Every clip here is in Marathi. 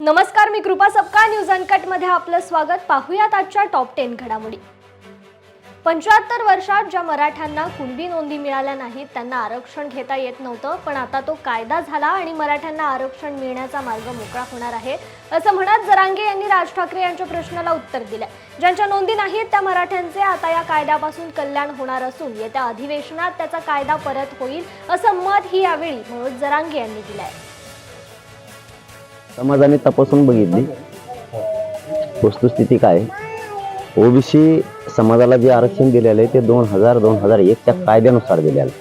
नमस्कार, मी कृपा सबका न्यूज अनकट मध्ये आपलं स्वागत। पाहूयात आजच्या टॉप 10 घडामोडी। 75 वर्षात ज्या मराठ्यांना कुणबी नोंदी मिळाल्या नाहीत त्यांना आरक्षण घेता येत नव्हतं, पण आता तो कायदा झाला आणि मराठ्यांना आरक्षण मिळण्याचा मार्ग मोकळा होणार आहे असं म्हणत जरांगे यांनी राज ठाकरे यांच्या प्रश्नाला उत्तर दिले। ज्यांच्या नोंदी नाहीत त्या मराठ्यांचे आता या कायद्यापासून कल्याण होणार असून येत्या अधिवेशनात त्याचा कायदा परत होईल असं मत ही यावेळी मनोज जरांगे यांनी दिले आहे। समाजाने तपासून बघितली वस्तुस्थिती काय। ओबीसी समाजाला जे आरक्षण दिलेलं आहे ते 2001 च्या कायद्यानुसार दिलेलं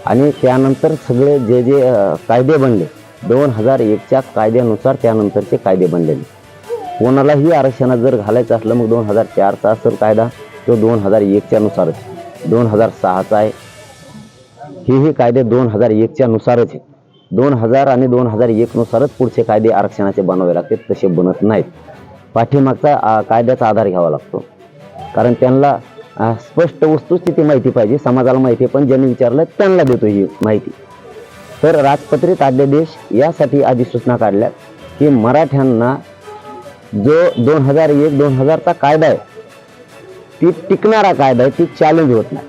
आणि त्यानंतर सगळे जे जे कायदे बनले 2001 च्या कायद्यानुसार त्यानंतरचे कायदे बनलेले। कोणालाही आरक्षणात जर घालायचं असलं मग 2004 चा असेल कायदा तो 2001 च्या नुसारच, 2006 चा आहे, हे कायदे 2001 च्या नुसारच आहे। 2000 आणि 2001 नुसारच पुढचे कायदे आरक्षणाचे बनवावे लागतात, तसे बनत नाहीत। पाठीमागचा कायद्याचा आधार घ्यावा लागतो, कारण त्यांना स्पष्ट वस्तुस्थिती माहिती पाहिजे। समाजाला माहिती आहे पण ज्यांनी विचारलं त्यांना देतो ही माहिती। तर राजपत्रित अध्यादेश यासाठी अधिसूचना काढल्या की मराठ्यांना जो 2001-2000 चा कायदा आहे ती टिकणारा कायदा आहे, ती चॅलेंज होत नाही,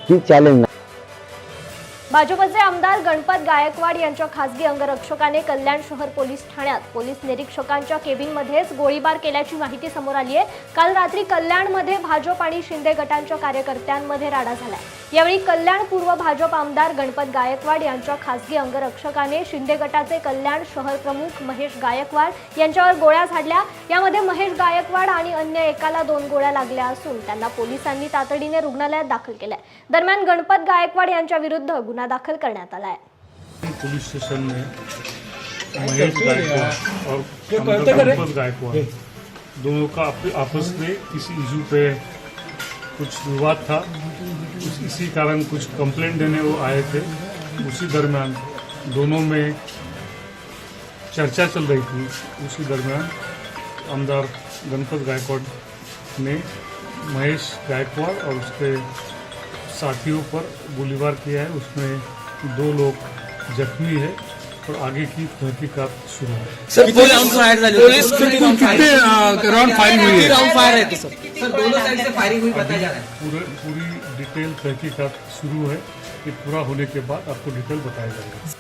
ती चॅलेंज नाही। भाजपचे आमदार गणपत गायकवाड यांच्या खासगी अंगरक्षकाने कल्याण शहर पोलीस ठाण्यात पोलीस निरीक्षकांच्या केबिनमध्येच गोळीबार केल्याची माहिती समोर आली आहे। काल रात्री कल्याणमध्ये भाजप आणि शिंदे गटांच्या कार्यकर्त्यांमध्ये राडा झाला। यावेळी कल्याण पूर्व भाजप आमदार गणपत गायकवाड यांच्या खासगी अंगरक्षकाने शिंदे गटाचे कल्याण शहर प्रमुख महेश गायकवाड यांच्यावर गोळ्या झाडल्या। यामध्ये महेश गायकवाड आणि अन्य एकाला 2 गोळ्या लागल्या असून त्यांना पोलिसांनी तातडीने रुग्णालयात दाखल केले। दरम्यान गणपत गायकवाड यांच्या विरुद्ध गुन्हा दाखल करण्यात आला है। पुलिस स्टेशन में महेश गायकवाड़ और गणपत गायकवाड़ दोनों का आपस में किसी इशू पे कुछ विवाद था। इसी कारण कुछ कंप्लेंट देने वो आए थे। उसी दरमियान दोनों में चर्चा चल रही थी। उसी दरमियान आमदार गणपत गायकवाड़ ने महेश गायकवाड़ और उसके साथियों पर गोलीबार किया है। उसमें 2 लोग जख्मी है और आगे की तहकीकात शुरू है। सर पुलिस कितने राउंड फायरिंग हुई है? राउंड फायर है तो सर दोनों साइड से फायरिंग हुई बताया जा रहा है। पूरी डिटेल तहकीकात शुरू है। ये पूरा होने के बाद आपको डिटेल बताया जाएगा।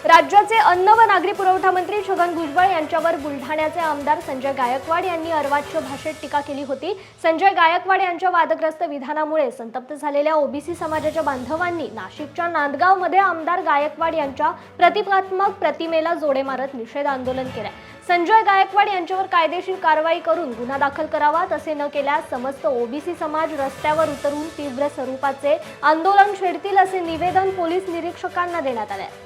राज्याचे अन्न व नागरी पुरवठा मंत्री छगन भुजबळ यांच्यावर बुलढाण्याचे आमदार संजय गायकवाड यांनी अर्वाच्य भाषेत टीका केली होती। संजय गायकवाड यांच्या वादग्रस्त विधानामुळे संतप्त झालेल्या ओबीसी समाजाच्या बांधवांनी नाशिकच्या नांदगावमध्ये आमदार गायकवाड यांच्या प्रतिकात्मक प्रतिमेला जोडे मारत निषेध आंदोलन केले। संजय गायकवाड यांच्यावर कायदेशीर कारवाई करून गुन्हा दाखल करावा, तसे न केल्यास समस्त ओबीसी समाज रस्त्यावर उतरून तीव्र स्वरूपाचे आंदोलन छेडतील असे निवेदन पोलीस निरीक्षकांना देण्यात आले।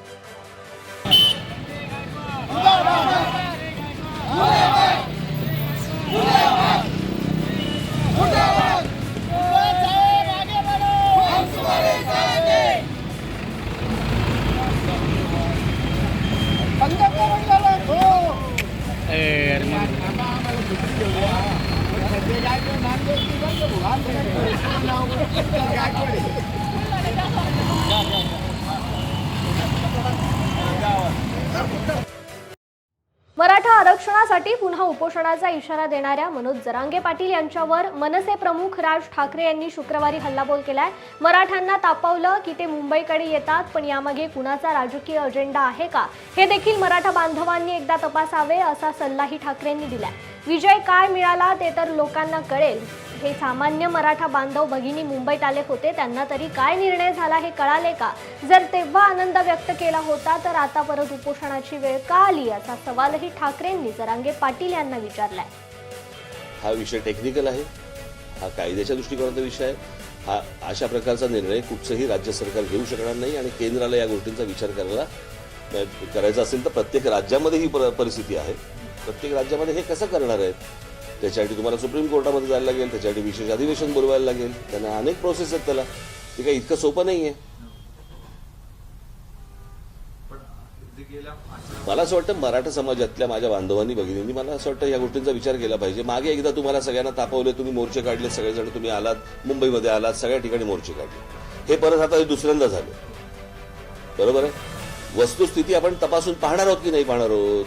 मराठा आरक्षणासाठी पुन्हा उपोषणाचा इशारा देणाऱ्या मनोज जरांगे पाटील यांच्यावर मनसे प्रमुख राज ठाकरे यांनी शुक्रवारी हल्लाबोल केलाय। मराठ्यांना तापवलं की ते मुंबईकडे येतात, पण यामागे कुणाचा राजकीय अजेंडा आहे का हे देखील मराठा बांधवांनी एकदा तपासावे असा सल्लाही ठाकरेंनी दिलाय। विजय काय मिळाला ते तर लोकांना कळेल। हे सामान्य मराठा बांधव भगिनी मुंबईत आले होते, त्यांना तरी काय निर्णय झाला हे कळाले का? जर तेव्हा आनंद व्यक्त केला होता तर आता परत उपोषणाची वेळ का आली असा सवालही ठाकरेंनी जरांगे पाटील यांना विचारलाय। हा विषय टेक्निकल आहे, हा कायद्याच्या दृष्टिकोनाचा विषय आहे। हा अशा प्रकारचा निर्णय कुठचंही राज्य सरकार घेऊ शकणार नाही आणि केंद्राला या गोष्टींचा विचार करायचा असेल तर प्रत्येक राज्यामध्ये ही परिस्थिती आहे। प्रत्येक राज्यामध्ये हे कसं करणार आहेत त्याच्यासाठी तुम्हाला सुप्रीम कोर्टामध्ये जायला लागेल, त्याच्यासाठी विशेष अधिवेशन बोलवायला लागेल, त्यांना अनेक प्रोसेस आहेत त्याला। ते काही इतकं सोपं नाही आहे। मला असं वाटतं मराठा समाजातल्या माझ्या बांधवांनी भगिनींनी मला असं वाटतं या गोष्टींचा विचार केला पाहिजे। मागे एकदा तुम्हाला सगळ्यांना तापवले, तुम्ही मोर्चे काढले, सगळेजण तुम्ही आलात मुंबईमध्ये आलात, सगळ्या ठिकाणी मोर्चे काढले। हे परत आता दुसऱ्यांदा झालं, बरोबर आहे। वस्तुस्थिती आपण तपासून पाहणार आहोत की नाही पाहणार आहोत,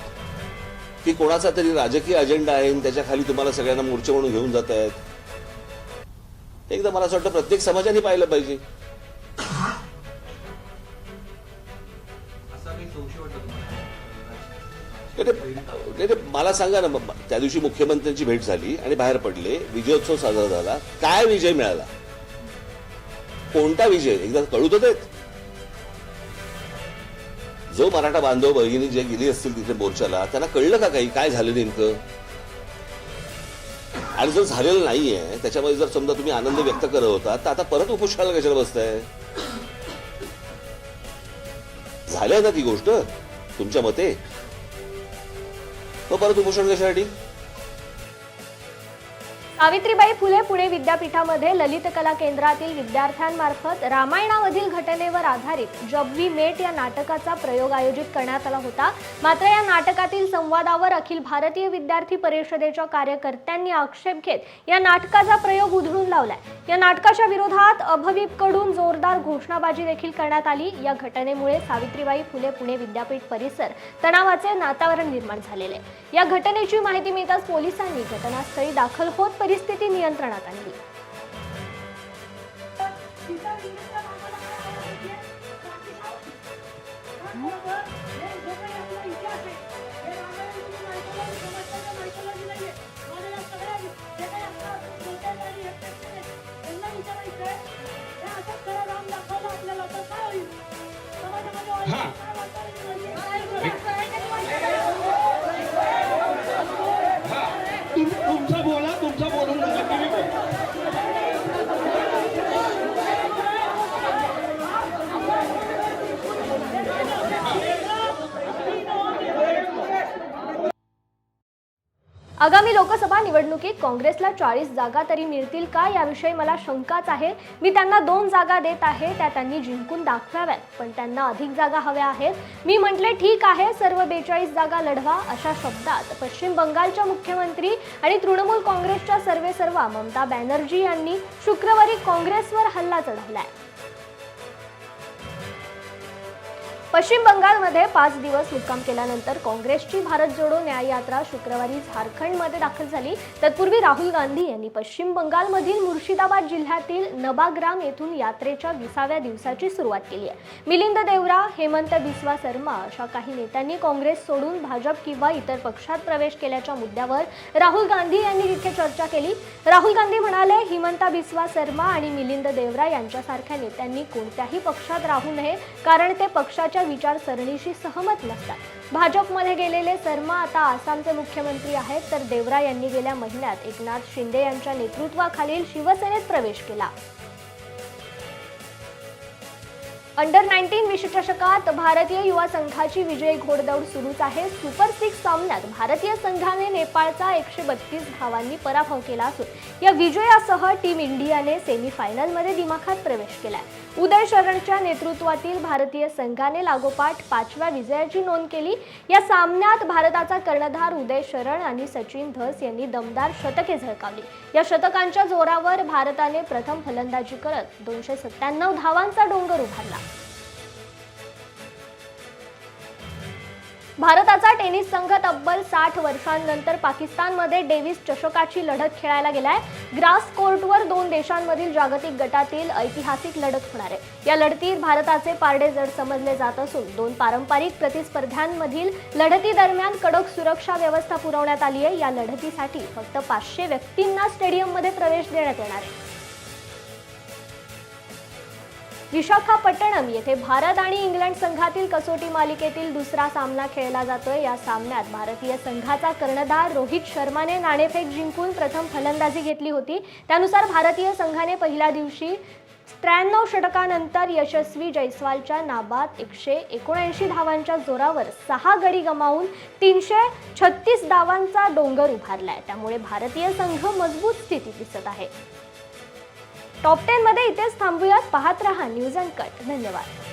की कोणाचा तरी राजकीय अजेंडा आहे आणि त्याच्या खाली तुम्हाला सगळ्यांना मोर्चे म्हणून घेऊन जात आहेत. एकदा मला असं वाटतं प्रत्येक समाजाने पाहिलं पाहिजे. असा काही संशय वाटतो तुम्हाला? मला सांगा ना, त्या दिवशी मुख्यमंत्र्यांची भेट झाली आणि बाहेर पडले, विजयोत्सव साजरा झाला, काय विजय मिळाला? कोणता विजय एकदा कळू तर देत. जो मराठा बांधव भगिनी जे गेली असतील तिथे मोर्चाला, त्यांना कळलं का काही काय झालं नेमकं? आणि जर झालेलं नाहीये त्याच्यामध्ये जर समजा तुम्ही आनंद व्यक्त करत होता, तर आता परत उपोषणाला कशाला बसताय? झालंय ना ती गोष्ट तुमच्या मते, मग परत उपोषण कशासाठी? सावित्रीबाई फुले पुणे विद्यापीठामध्ये ललित कला केंद्रातील विद्यार्थ्यांमार्फत रामायणामधील घटनेवर आधारित जब वी मेट या नाटकाचा प्रयोग आयोजित करण्यात आला होता. मात्र या नाटकातील संवादावर अखिल भारतीय विद्यार्थी परिषदेच्या कार्यकर्त्यांनी आक्षेप घेत या नाटकाचा प्रयोग उधळून लावलाय. या नाटकाच्या विरोधात अभविपकडून जोरदार घोषणाबाजी देखील करण्यात आली. या घटनेमुळे सावित्रीबाई फुले पुणे विद्यापीठ परिसर तणावाचे वातावरण निर्माण झालेले. या घटनेची माहिती मिळताच पोलिसांनी घटनास्थळी दाखल होत परिस्थिती नियंत्रणात आणली. तुमचं बोला, तुमचं बोलून झालं की मी बोलतो. आगामी लोकसभा निवडणुकीत काँग्रेसला 40 जागा तरी मिळतील का याविषयी मला शंकाच आहे. मी त्यांना 2 जागा देत आहे, त्या त्यांनी जिंकून दाखवाव्यात, पण त्यांना अधिक जागा हव्या आहेत. मी म्हटले ठीक आहे, सर्व 42 जागा लढवा. अशा शब्दात पश्चिम बंगालच्या मुख्यमंत्री आणि तृणमूल काँग्रेसच्या सर्वेसर्वा ममता बॅनर्जी यांनी शुक्रवारी काँग्रेसवर हल्ला चढवलाय. पश्चिम बंगालमध्ये 5 दिवस मुक्काम केल्यानंतर काँग्रेसची भारत जोडो न्याय यात्रा शुक्रवारी झारखंडमध्ये दाखल झाली. तत्पूर्वी राहुल गांधी यांनी पश्चिम बंगालमधील मुर्शिदाबाद जिल्ह्यातील नबाग्राम येथून यात्रेच्या 20व्या दिवसाची सुरुवात केली आहे. मिलिंद देवरा, हेमंत बिस्वा शर्मा अशा काही नेत्यांनी काँग्रेस सोडून भाजप किंवा इतर पक्षात प्रवेश केल्याच्या मुद्द्यावर राहुल गांधी यांनी तिथे चर्चा केली. राहुल गांधी म्हणाले, हिमंता बिस्वा शर्मा आणि मिलिंद देवरा यांच्यासारख्या नेत्यांनी कोणत्याही पक्षात राहू नये, कारण ते पक्षाच्या विचारसरणीशी सहमत नसतात. भाजपमध्ये गेलेले शर्मा आता आसामचे मुख्यमंत्री आहेत, तर देवरा यांनी गेल्या महिन्यात एकनाथ शिंदे यांच्या नेतृत्वाखालील शिवसेनेत प्रवेश केला. अंडर 19 विश्वचषकात भारतीय युवा संघाची विजयी घोडदौड सुरूच आहे. सुपर 6 सामन्यात भारतीय संघाने नेपाळचा 132 धावांनी पराभव केला असून या विजयासह टीम इंडियाने सेमीफायनलमध्ये दिमाखात प्रवेश केलाय. उदय शरणच्या नेतृत्वातील भारतीय संघाने लागोपाठ 5व्या विजयाची नोंद केली. या सामन्यात भारताचा कर्णधार उदय शरण आणि सचिन धस यांनी दमदार शतके झळकावली. या शतकांच्या जोरावर भारताने प्रथम फलंदाजी करत 297 धावांचा डोंगर उभारला. भारताचा टेनिस संघ तब्बल 60 वर्षांनंतर पाकिस्तानमध्ये डेव्हिस चषकाची लढत खेळायला गेलाय. ग्रास कोर्टवर 2 देशांमधील जागतिक गटातील ऐतिहासिक लढत होणार आहे. या लढतीत भारताचे पारडे जड समजले जात असून 2 पारंपरिक प्रतिस्पर्ध्यांमधील लढती दरम्यान कडक सुरक्षा व्यवस्था पुरवण्यात आली आहे. या लढतीसाठी फक्त 500 व्यक्तींना स्टेडियममध्ये प्रवेश देण्यात येणार आहे. विशाखापट्टणम येथे भारत आणि इंग्लंड संघातील कसोटी मालिकेतील दुसरा सामना खेळला जातोय. या सामन्यात भारतीय संघाचा कर्णधार रोहित शर्माने नाणेफेक जिंकून प्रथम फलंदाजी घेतली होती. त्यानुसार भारतीय संघाने पहिल्या दिवशी 93 षटकानंतर यशस्वी जयस्वालच्या नाबाद 179 धावांच्या जोरावर 6 गडी गमावून 336 धावांचा डोंगर उभारलाय. त्यामुळे भारतीय संघ मजबूत स्थितीत दिसत आहे. टॉप 10 मध्ये इथेच थांबूयात. पाहत रहा न्यूज अँड कट. धन्यवाद.